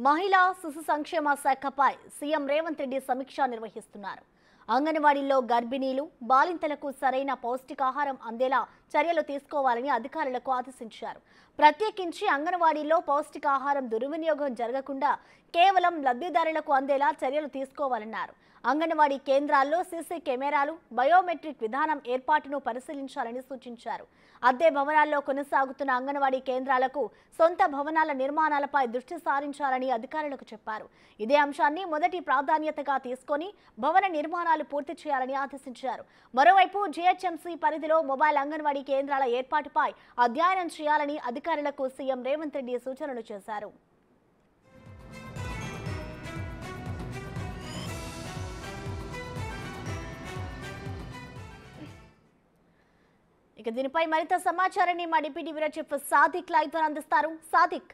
మహిళా శిశు సంక్షేమ శాఖపై సీఎం రేవంత్ రెడ్డి సమీక్ష నిర్వహిస్తున్నారు. అంగన్వాడీల్లో గర్భిణీలు, బాలింతలకు సరైన పౌష్టికాహారం అందేలా చర్యలు తీసుకోవాలని అధికారులకు ఆదేశించారు. ప్రత్యేకించి అంగన్వాడీల్లో పౌష్టికాహారం దుర్వినియోగం జరగకుండా కేవలం లబ్ధిదారులకు అందేలా చర్యలు తీసుకోవాలన్నారు. అంగన్వాడీ కేంద్రాల్లో సీసీ కెమెరాలు, బయోమెట్రిక్ విధానం ఏర్పాటును పరిశీలించాలని సూచించారు. అద్దె భవనాల్లో కొనసాగుతున్న అంగన్వాడీ కేంద్రాలకు సొంత భవనాల నిర్మాణాలపై దృష్టి సారించాలని అధికారులకు చెప్పారు. ఇదే అంశాన్ని మొదటి ప్రాధాన్యతగా తీసుకొని భవన నిర్మాణాలు పూర్తి చేయాలని ఆదేశించారు. మరోవైపు జీహెచ్ఎంసీ పరిధిలో మొబైల్ అంగన్వాడీ కేంద్రాల ఏర్పాటుపై అధ్యయనం చేయాలని అధికారులకు సీఎం రేవంత్ రెడ్డి సూచనలు చేశారు. ఇక దీనిపై మరింత సమాచారాన్ని మా deputy bureau chief Sadiq live ద్వారా అందిస్తారు. సాదిక్.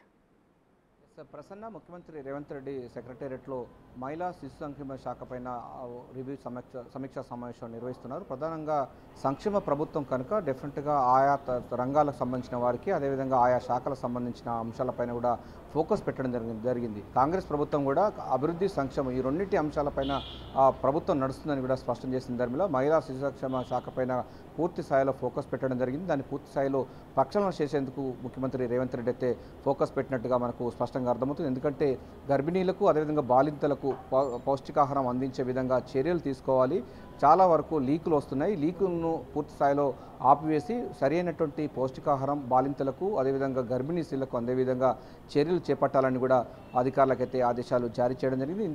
ప్రసన్న, ముఖ్యమంత్రి రేవంత్ రెడ్డి సెక్రటేరియట్లో మహిళా శిశు సంక్షేమ శాఖ పైన రివ్యూ సమీక్షా సమావేశం నిర్వహిస్తున్నారు. ప్రధానంగా సంక్షేమ ప్రభుత్వం కనుక డెఫినెట్గా ఆయా రంగాలకు సంబంధించిన వారికి, అదేవిధంగా ఆయా శాఖలకు సంబంధించిన అంశాలపైన కూడా ఫోకస్ పెట్టడం జరిగింది. కాంగ్రెస్ ప్రభుత్వం కూడా అభివృద్ధి, సంక్షేమం ఈ రెండింటి అంశాలపైన ప్రభుత్వం నడుస్తుందని కూడా స్పష్టం చేసిన ధర్మిలో మహిళా శిశు సంక్షేమ శాఖ పైన పూర్తి స్థాయిలో ఫోకస్ పెట్టడం జరిగింది. దాన్ని పూర్తి స్థాయిలో ప్రక్షాళన చేసేందుకు ముఖ్యమంత్రి రేవంత్ రెడ్డి అయితే ఫోకస్ పెట్టినట్టుగా మనకు స్పష్టంగా అర్థమవుతుంది. ఎందుకంటే గర్భిణీలకు, అదేవిధంగా బాలింతలకు పౌష్టికాహారం అందించే విధంగా చర్యలు తీసుకోవాలి. చాలా వరకు లీకులు వస్తున్నాయి. లీకులను పూర్తి స్థాయిలో ఆపివేసి సరైనటువంటి పౌష్టికాహారం బాలింతలకు, అదేవిధంగా గర్భిణీ స్త్రీలకు అందే విధంగా చర్యలు చేపట్టాలని కూడా అధికారులకైతే ఆదేశాలు జారీ చేయడం జరిగింది.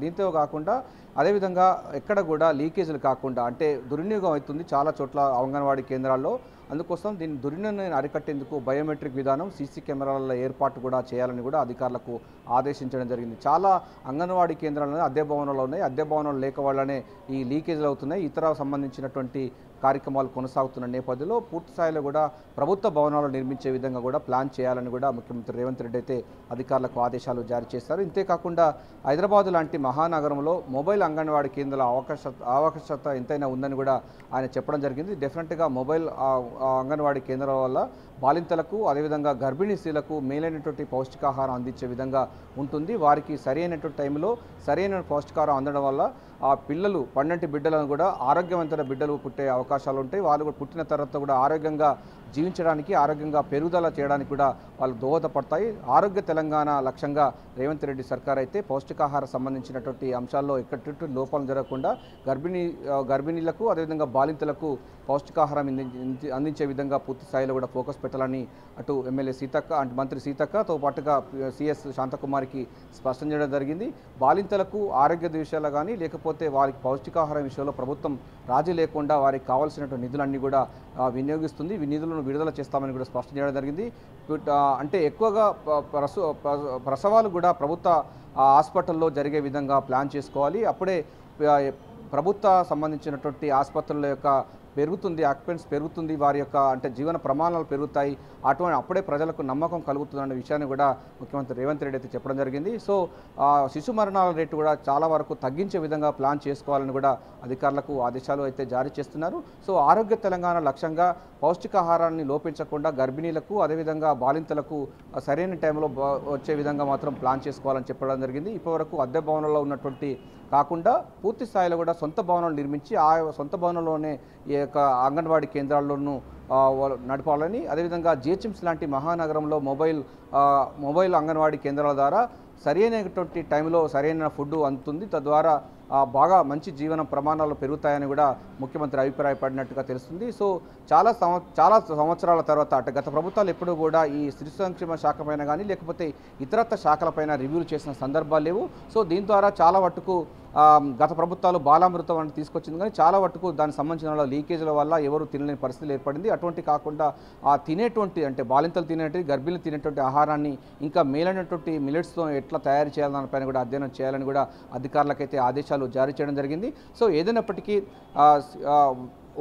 దీంతో కాకుండా అదేవిధంగా ఎక్కడ కూడా లీకేజీలు కాకుండా, అంటే దుర్వినియోగం అవుతుంది చాలా చోట్ల అంగన్వాడీ కేంద్రాల్లో. అందుకోసం దీన్ని దుర్వినియోగాన్ని అరికట్టేందుకు బయోమెట్రిక్ విధానం, సీసీ కెమెరాల ఏర్పాటు కూడా చేయాలని కూడా అధికారులకు ఆదేశించడం జరిగింది. చాలా అంగన్వాడీ కేంద్రాలు అద్దె భవనాలు ఉన్నాయి. అద్దె భవనాలు లేక వల్లనే ఈ లీకేజీలు అవుతున్నాయి. ఇతర సంబంధించినటువంటి కార్యక్రమాలు కొనసాగుతున్న నేపథ్యంలో పూర్తి స్థాయిలో కూడా ప్రభుత్వ భవనాలు నిర్మించే విధంగా కూడా ప్లాన్ చేయాలని కూడా ముఖ్యమంత్రి రేవంత్ రెడ్డి అయితే అధికారులకు ఆదేశాలు జారీ చేశారు. ఇంతేకాకుండా హైదరాబాద్ లాంటి మహానగరంలో మొబైల్ అంగన్వాడీ కేంద్రాల అవకాశత ఎంతైనా ఉందని కూడా ఆయన చెప్పడం జరిగింది. డెఫినెట్గా మొబైల్ అంగన్వాడీ కేంద్రాల వల్ల బాలింతలకు, అదేవిధంగా గర్భిణీ స్త్రీలకు మేలైనటువంటి పౌష్టికాహారం అందించే విధంగా ఉంటుంది. వారికి సరైనటువంటి టైంలో సరైన పౌష్టికాహారం అందడం వల్ల ఆ పిల్లలు, పన్నెంటి బిడ్డలను కూడా ఆరోగ్యవంతమైన బిడ్డలు పుట్టే అవకాశాలు ఉంటాయి. వాళ్ళు కూడా పుట్టిన తర్వాత కూడా ఆరోగ్యంగా జీవించడానికి, ఆరోగ్యంగా పెరుగుదల చేయడానికి కూడా వాళ్ళు దోహదపడతాయి. ఆరోగ్య తెలంగాణ లక్ష్యంగా రేవంత్ రెడ్డి సర్కార్ అయితే పౌష్టికాహారం సంబంధించినటువంటి అంశాల్లో ఎక్కడి లోపాలు జరగకుండా గర్భిణీలకు, అదేవిధంగా బాలింతలకు పౌష్టికాహారం అందించే విధంగా పూర్తి స్థాయిలో కూడా ఫోకస్ పెట్టాలని అటు ఎమ్మెల్యే సీతక్క, అంటే మంత్రి సీతక్కతో పాటుగా సిఎస్ శాంతకుమారికి స్పష్టం చేయడం జరిగింది. బాలింతలకు ఆరోగ్య విషయాలు కానీ, లేకపోతే వారికి పౌష్టికాహారం విషయంలో ప్రభుత్వం రాజీ లేకుండా వారికి కావాల్సినటువంటి నిధులన్నీ కూడా వినియోగిస్తుంది. నిధులను విడుదల చేస్తామని కూడా స్పష్టం చేయడం జరిగింది. అంటే ఎక్కువగా ప్రసవాలు కూడా ప్రభుత్వ హాస్పిటల్లో జరిగే విధంగా ప్లాన్ చేసుకోవాలి. అప్పుడే ప్రభుత్వ సంబంధించినటువంటి ఆసుపత్రుల యొక్క పెరుగుతుంది, ఆక్యుపెన్స్ పెరుగుతుంది, వారి యొక్క అంటే జీవన ప్రమాణాలు పెరుగుతాయి. అప్పుడే ప్రజలకు నమ్మకం కలుగుతుందన్న విషయాన్ని కూడా ముఖ్యమంత్రి రేవంత్ రెడ్డి అయితే చెప్పడం జరిగింది. సో శిశు మరణాల రేటు కూడా చాలా వరకు తగ్గించే విధంగా ప్లాన్ చేసుకోవాలని కూడా అధికారులకు ఆదేశాలు అయితే జారీ చేస్తున్నారు. సో ఆరోగ్య తెలంగాణ లక్ష్యంగా పౌష్టికాహారాన్ని లోపించకుండా గర్భిణీలకు, అదేవిధంగా బాలింతలకు సరైన టైంలో వచ్చే విధంగా మాత్రం ప్లాన్ చేసుకోవాలని చెప్పడం జరిగింది. ఇప్పటివరకు అద్దె భవనంలో ఉన్నటువంటి కాకుండా పూర్తి స్థాయిలో కూడా సొంత భవనాలు నిర్మించి ఆ సొంత భవనంలోనే ఈ యొక్క అంగన్వాడీ కేంద్రాల్లోనూ నడపాలని, అదేవిధంగా జిహెచ్ఎంసీ లాంటి మహానగరంలో మొబైల్ అంగన్వాడీ కేంద్రాల ద్వారా సరైనటువంటి టైంలో సరైన ఫుడ్ అందుతుంది. తద్వారా బాగా మంచి జీవన ప్రమాణాలు పెరుగుతాయని కూడా ముఖ్యమంత్రి అభిప్రాయపడినట్టుగా తెలుస్తుంది. సో చాలా సంవత్సరాల తర్వాత, అంటే గత ప్రభుత్వాలు ఎప్పుడూ కూడా ఈ శిశు సంక్షేమ శాఖ పైన కానీ, లేకపోతే ఇతరత్ర శాఖలపైన రివ్యూలు చేసిన సందర్భాలు లేవు. సో దీని ద్వారా చాలా మట్టుకు గత ప్రభుత్వాలు బాలామృతం అని తీసుకొచ్చింది, కానీ చాలా మట్టుకు దానికి సంబంధించిన లీకేజీల వల్ల ఎవరు తినలేని పరిస్థితులు ఏర్పడింది. అటువంటి కాకుండా తినేటువంటి, అంటే బాలింతలు తినేటువంటి, గర్భిణీలు తినేటువంటి ఆహారాన్ని ఇంకా మేలైనటువంటి మిల్లెట్స్తో ఎట్లా తయారు చేయాలని దానిపైన కూడా అధ్యయనం చేయాలని కూడా అధికారులకైతే ఆదేశాలు జారీ చేయడం జరిగింది. సో ఏదైనప్పటికీ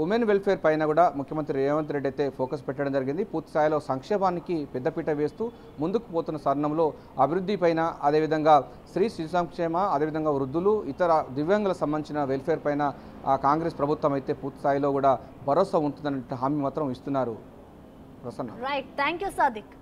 ఉమెన్ వెల్ఫేర్ పైన కూడా ముఖ్యమంత్రి రేవంత్ రెడ్డి అయితే ఫోకస్ పెట్టడం జరిగింది. పూర్తి స్థాయిలో సంక్షేమానికి పెద్దపీట వేస్తూ ముందుకు పోతున్న తరుణంలో అభివృద్ధి పైన, అదేవిధంగా స్త్రీ శిశు సంక్షేమ, అదేవిధంగా వృద్ధులు, ఇతర దివ్యాంగులకు సంబంధించిన వెల్ఫేర్ పైన కాంగ్రెస్ ప్రభుత్వం అయితే పూర్తి స్థాయిలో కూడా భరోసా ఉంటుందన్న హామీ మాత్రం ఇస్తున్నారు. Prasanna. Right, thank you Sadiq.